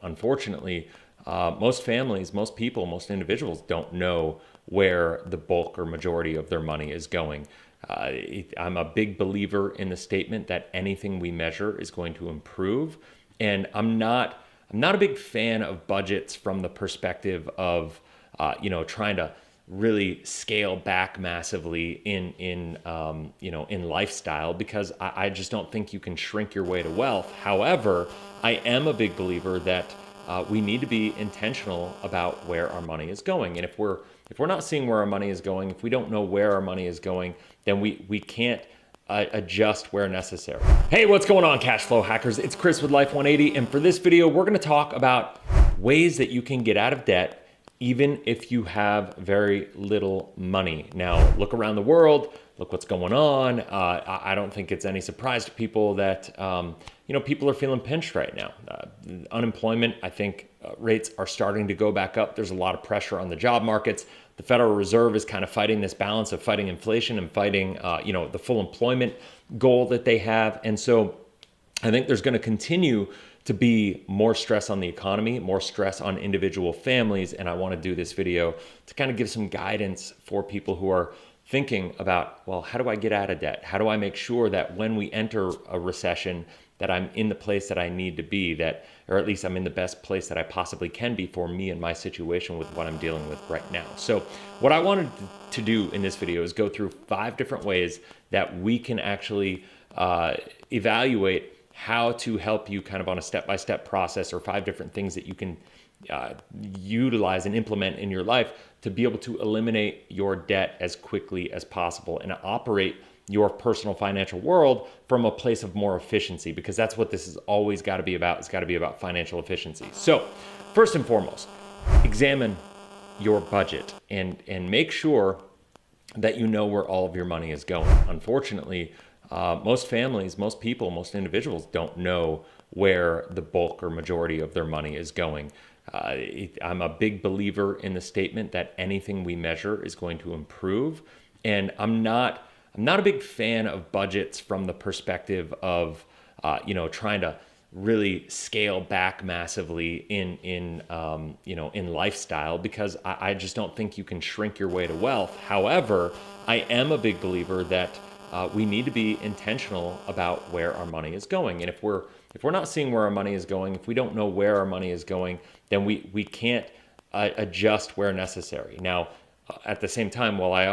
Unfortunately, most families, most people, most individuals don't know where the bulk or majority of their money is going. I'm a big believer in the statement that anything we measure is going to improve. And I'm not a big fan of budgets from the perspective of, trying to really scale back massively in lifestyle, because I just don't think you can shrink your way to wealth. However, I am a big believer that we need to be intentional about where our money is going. And if we're not seeing where our money is going, if we don't know where our money is going, then we can't adjust where necessary. Hey, what's going on, cash flow hackers? It's Chris with Life 180, and for this video, we're going to talk about ways that you can get out of debt even if you have very little money. Now, look around the world, look what's going on. I don't think it's any surprise to people that people are feeling pinched right now. Unemployment, I think, rates are starting to go back up. There's a lot of pressure on the job markets. The Federal Reserve is kind of fighting this balance of fighting inflation and fighting, the full employment goal that they have. And so I think there's going to continue to be more stress on the economy, more stress on individual families. And I want to do this video to kind of give some guidance for people who are thinking about, well, how do I get out of debt? How do I make sure that when we enter a recession, that I'm in the place that I need to be, or at least I'm in the best place that I possibly can be for me and my situation with what I'm dealing with right now. So what I wanted to do in this video is go through 5 different ways that we can actually evaluate how to help you kind of on a step-by-step process, or 5 different things that you can utilize and implement in your life to be able to eliminate your debt as quickly as possible and operate your personal financial world from a place of more efficiency, because that's what this has always got to be about. It's got to be about financial efficiency. So first and foremost, examine your budget and make sure that you know where all of your money is going. Unfortunately, most families, most people, most individuals don't know where the bulk or majority of their money is going. I'm a big believer in the statement that anything we measure is going to improve. And I'm not a big fan of budgets from the perspective of, trying to really scale back massively in lifestyle, because I just don't think you can shrink your way to wealth. However, I am a big believer that we need to be intentional about where our money is going. And if we're not seeing where our money is going, if we don't know where our money is going, then we can't adjust where necessary. Now, at the same time, while I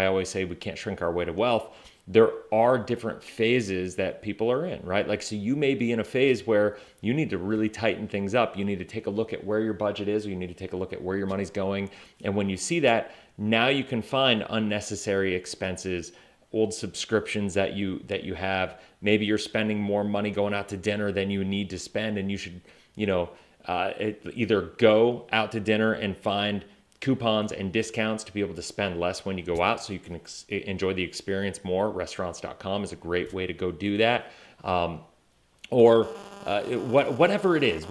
always say we can't shrink our way to wealth, there are different phases that people are in, right? Like, so you may be in a phase where you need to really tighten things up. You need to take a look at where your budget is, or you need to take a look at where your money's going. And when you see that, now you can find unnecessary expenses, old subscriptions that you have. Maybe you're spending more money going out to dinner than you need to spend, and you should, either go out to dinner and find coupons and discounts to be able to spend less when you go out, so you can enjoy the experience more. Restaurants.com is a great way to go do that. Whatever it is,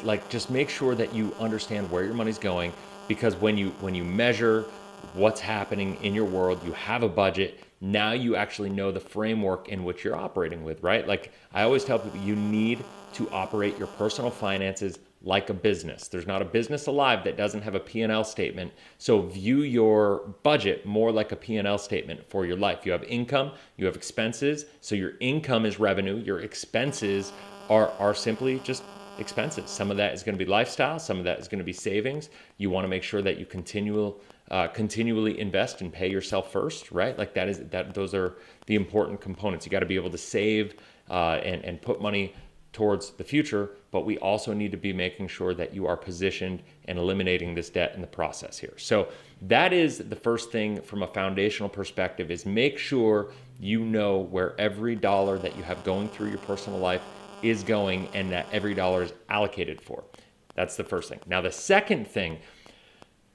like, just make sure that you understand where your money's going, because when you measure what's happening in your world, you have a budget. Now you actually know the framework in which you're operating with, right? Like, I always tell people, you need to operate your personal finances like a business. There's not a business alive that doesn't have a P&L statement. So view your budget more like a P&L statement for your life. You have income, you have expenses. So your income is revenue. Your expenses are simply just expenses. Some of that is going to be lifestyle. Some of that is going to be savings. You want to make sure that you continually invest and pay yourself first, right? Like those are the important components. You got to be able to save and put money towards the future, but we also need to be making sure that you are positioned and eliminating this debt in the process here. So that is the first thing from a foundational perspective, is make sure you know where every dollar that you have going through your personal life is going, and that every dollar is allocated for. That's the first thing. Now, the second thing,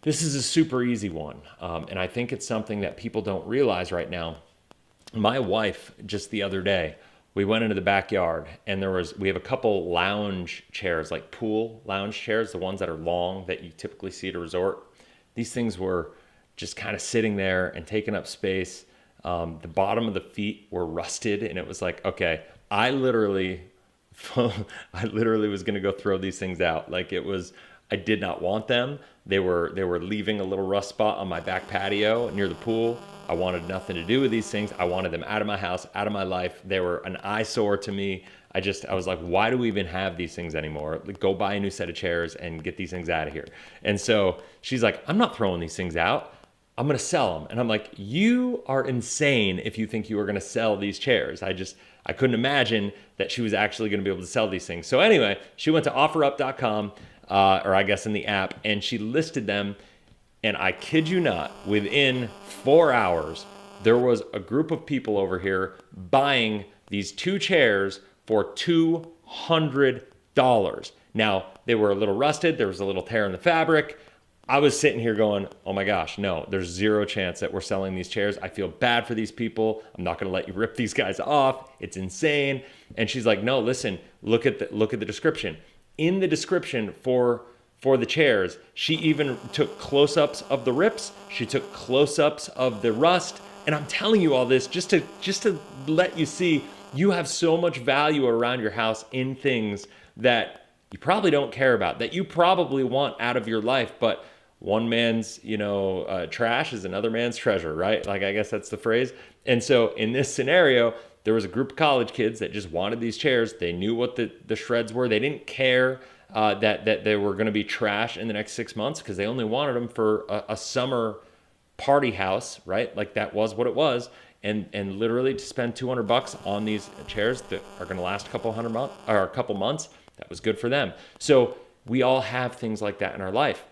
this is a super easy one, and I think it's something that people don't realize right now. My wife, just the other day, we went into the backyard, and we have a couple lounge chairs, like pool lounge chairs, the ones that are long that you typically see at a resort. These things were just kind of sitting there and taking up space. The bottom of the feet were rusted, and it was like, okay, I literally I literally was going to go throw these things out. Like it was, I did not want them. They were leaving a little rust spot on my back patio near the pool. I wanted nothing to do with these things. I wanted them out of my house, out of my life. They were an eyesore to me. I was like, why do we even have these things anymore? Like, go buy a new set of chairs and get these things out of here. And so she's like, I'm not throwing these things out. I'm going to sell them. And I'm like, you are insane if you think you are going to sell these chairs. I couldn't imagine that she was actually going to be able to sell these things. So anyway, she went to offerup.com, or I guess in the app, and she listed them. And I kid you not, within 4 hours, there was a group of people over here buying these 2 chairs for $200. Now, they were a little rusted. There was a little tear in the fabric. I was sitting here going, oh my gosh, no, there's zero chance that we're selling these chairs. I feel bad for these people. I'm not going to let you rip these guys off. It's insane. And she's like, no, listen, look at the description. In the description for the chairs, she even took close-ups of the rips. She took close-ups of the rust. And I'm telling you all this just to let you see you have so much value around your house in things that you probably don't care about, that you probably want out of your life, but one man's, trash is another man's treasure, right? Like, I guess that's the phrase. And so in this scenario, there was a group of college kids that just wanted these chairs. They knew what the shreds were. They didn't care that they were going to be trash in the next 6 months because they only wanted them for a summer party house, right? Like that was what it was. And literally to spend $200 on these chairs that are going to last a couple months, that was good for them. So we all have things like that in our life.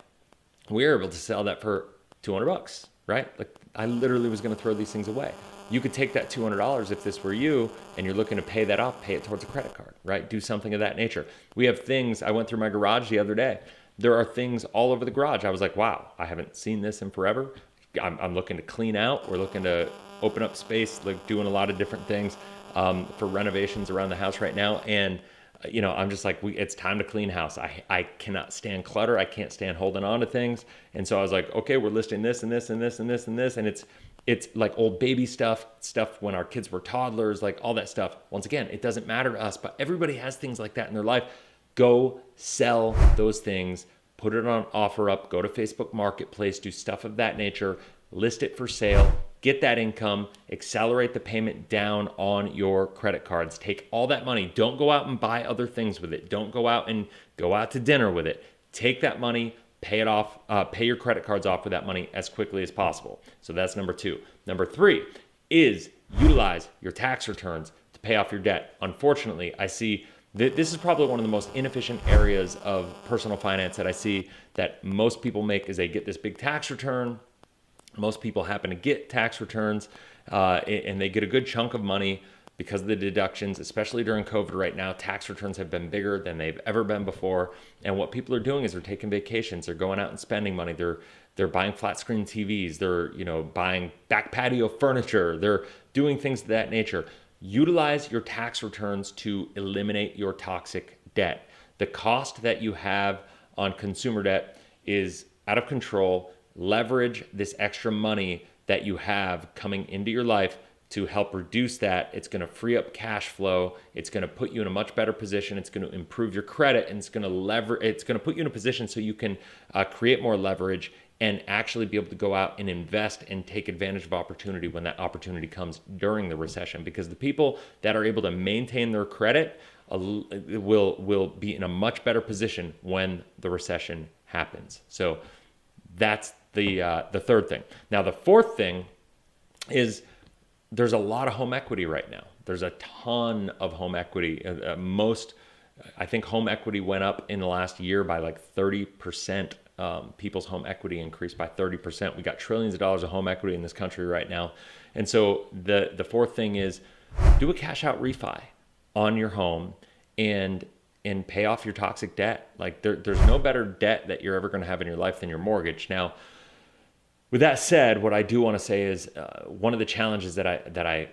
We were able to sell that for $200, right? Like I literally was going to throw these things away. You could take that $200 if this were you and you're looking to pay that off, pay it towards a credit card, right? Do something of that nature. We have things, I went through my garage the other day. There are things all over the garage. I was like, wow, I haven't seen this in forever. I'm looking to clean out. We're looking to open up space, like doing a lot of different things for renovations around the house right now. And I'm just like, it's time to clean house. I cannot stand clutter. I can't stand holding on to things. And so I was like, okay, we're listing this and this and this and this and this. And it's like old baby stuff when our kids were toddlers, like all that stuff. Once again, it doesn't matter to us, but everybody has things like that in their life. Go sell those things, put it on OfferUp, go to Facebook Marketplace, do stuff of that nature, list it for sale, get that income, accelerate the payment down on your credit cards. Take all that money. Don't go out and buy other things with it. Don't go out to dinner with it. Take that money, pay it off, pay your credit cards off with that money as quickly as possible. So that's number 2. Number 3 is utilize your tax returns to pay off your debt. Unfortunately, I see that this is probably one of the most inefficient areas of personal finance that I see that most people make is they get this big tax return. Most people happen to get tax returns and they get a good chunk of money because of the deductions, especially during COVID right now. Tax returns have been bigger than they've ever been before. And what people are doing is they're taking vacations. They're going out and spending money. They're buying flat screen TVs. They're buying back patio furniture. They're doing things of that nature. Utilize your tax returns to eliminate your toxic debt. The cost that you have on consumer debt is out of control. Leverage this extra money that you have coming into your life to help reduce that. It's going to free up cash flow. It's going to put you in a much better position. It's going to improve your credit, and it's going to put you in a position so you can create more leverage and actually be able to go out and invest and take advantage of opportunity when that opportunity comes during the recession. Because the people that are able to maintain their credit will be in a much better position when the recession happens. So that's the third thing. Now, the fourth thing is there's a lot of home equity right now. There's a ton of home equity. I think home equity went up in the last year by like 30%. People's home equity increased by 30%. We got trillions of dollars of home equity in this country right now. And so the fourth thing is do a cash out refi on your home and pay off your toxic debt. Like there's no better debt that you're ever going to have in your life than your mortgage. Now, with that said, what I do want to say is one of the challenges that I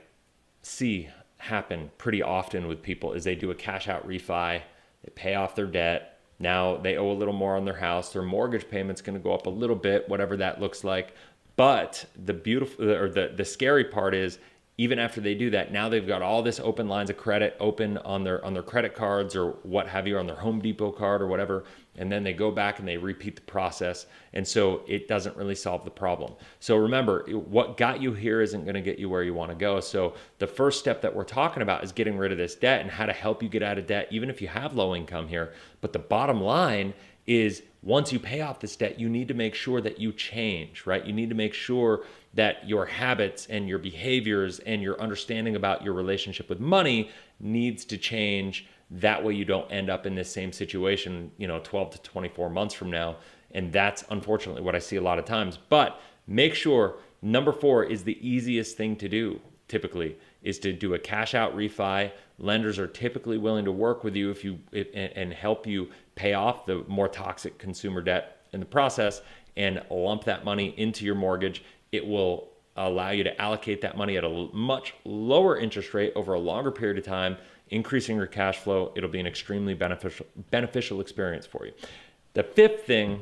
see happen pretty often with people is they do a cash out refi, they pay off their debt. Now they owe a little more on their house. Their mortgage payment's going to go up a little bit, whatever that looks like. But the scary part is even after they do that, now they've got all this open lines of credit open on their credit cards or what have you, on their Home Depot card or whatever, and then they go back and they repeat the process, and so it doesn't really solve the problem. So remember, what got you here isn't going to get you where you want to go. So the first step that we're talking about is getting rid of this debt and how to help you get out of debt, even if you have low income here. But the bottom line is, once you pay off this debt, you need to make sure that you change, right? You need to make sure that your habits and your behaviors and your understanding about your relationship with money needs to change. That way you don't end up in this same situation, 12 to 24 months from now. And that's unfortunately what I see a lot of times. But make sure, number 4 is the easiest thing to do, typically, is to do a cash out refi. Lenders are typically willing to work with you and help you pay off the more toxic consumer debt in the process and lump that money into your mortgage. It will allow you to allocate that money at a much lower interest rate over a longer period of time, increasing your cash flow. It'll be an extremely beneficial experience for you. The 5th thing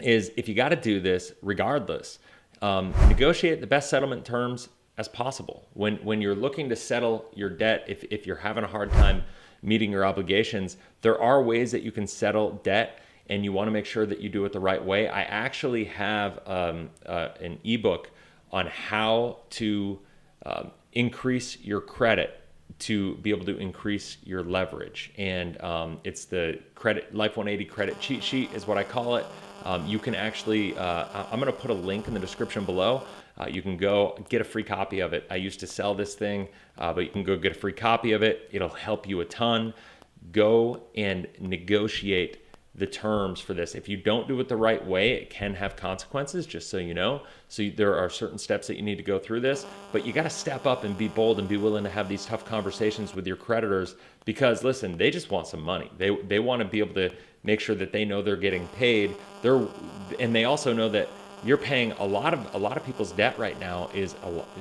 is, if you got to do this, regardless, negotiate the best settlement terms as possible. When you're looking to settle your debt, if you're having a hard time meeting your obligations, there are ways that you can settle debt, and you want to make sure that you do it the right way. I actually have an ebook on how to increase your credit to be able to increase your leverage. And it's the Life 180 credit cheat sheet is what I call it. You can actually, I'm going to put a link in the description below. You can go get a free copy of it. I used to sell this thing, but you can go get a free copy of it. It'll help you a ton. Go and negotiate the terms for this. If you don't do it the right way, it can have consequences, just so you know. So there are certain steps that you need to go through this, but you got to step up and be bold and be willing to have these tough conversations with your creditors, because listen, they just want some money. They want to be able to make sure that they know they're getting paid. And they also know that you're paying a lot of people's debt right now is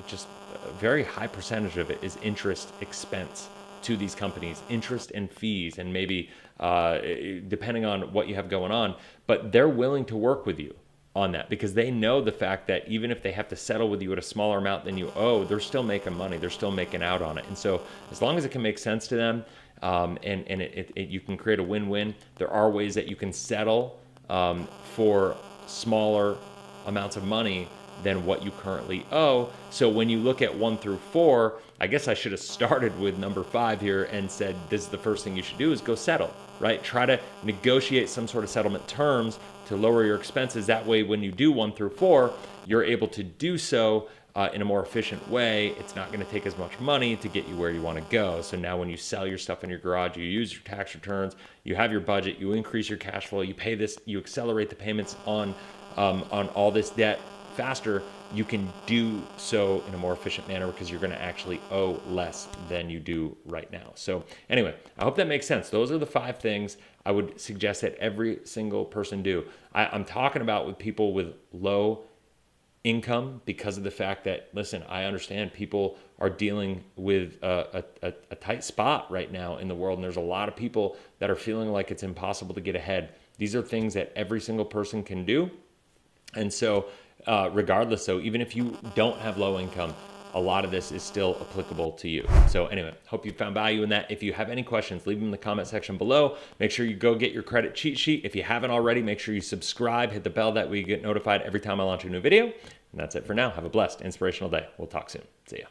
just a very high percentage of it is interest expense to these companies, interest and fees, and maybe depending on what you have going on, but they're willing to work with you on that because they know the fact that even if they have to settle with you at a smaller amount than you owe, they're still making money, they're still making out on it. And so as long as it can make sense to them, and you can create a win-win, there are ways that you can settle for smaller amounts of money than what you currently owe. So when you look at 1 through 4, I guess I should have started with number 5 here and said, this is the first thing you should do is go settle, right? Try to negotiate some sort of settlement terms to lower your expenses. That way, when you do 1 through 4, you're able to do so in a more efficient way. It's not going to take as much money to get you where you want to go. So now when you sell your stuff in your garage, you use your tax returns, you have your budget, you increase your cash flow, you pay this, you accelerate the payments on all this debt faster, you can do so in a more efficient manner because you're going to actually owe less than you do right now. So anyway, I hope that makes sense. Those are the 5 things I would suggest that every single person do. I'm talking about with people with low income because of the fact that, listen, I understand people are dealing with a tight spot right now in the world, and there's a lot of people that are feeling like it's impossible to get ahead. These are things that every single person can do. And so regardless, so even if you don't have low income, a lot of this is still applicable to you. So anyway, hope you found value in that. If you have any questions, leave them in the comment section below. Make sure you go get your credit cheat sheet. If you haven't already, make sure you subscribe, hit the bell that way you get notified every time I launch a new video. And that's it for now. Have a blessed, inspirational day. We'll talk soon. See ya.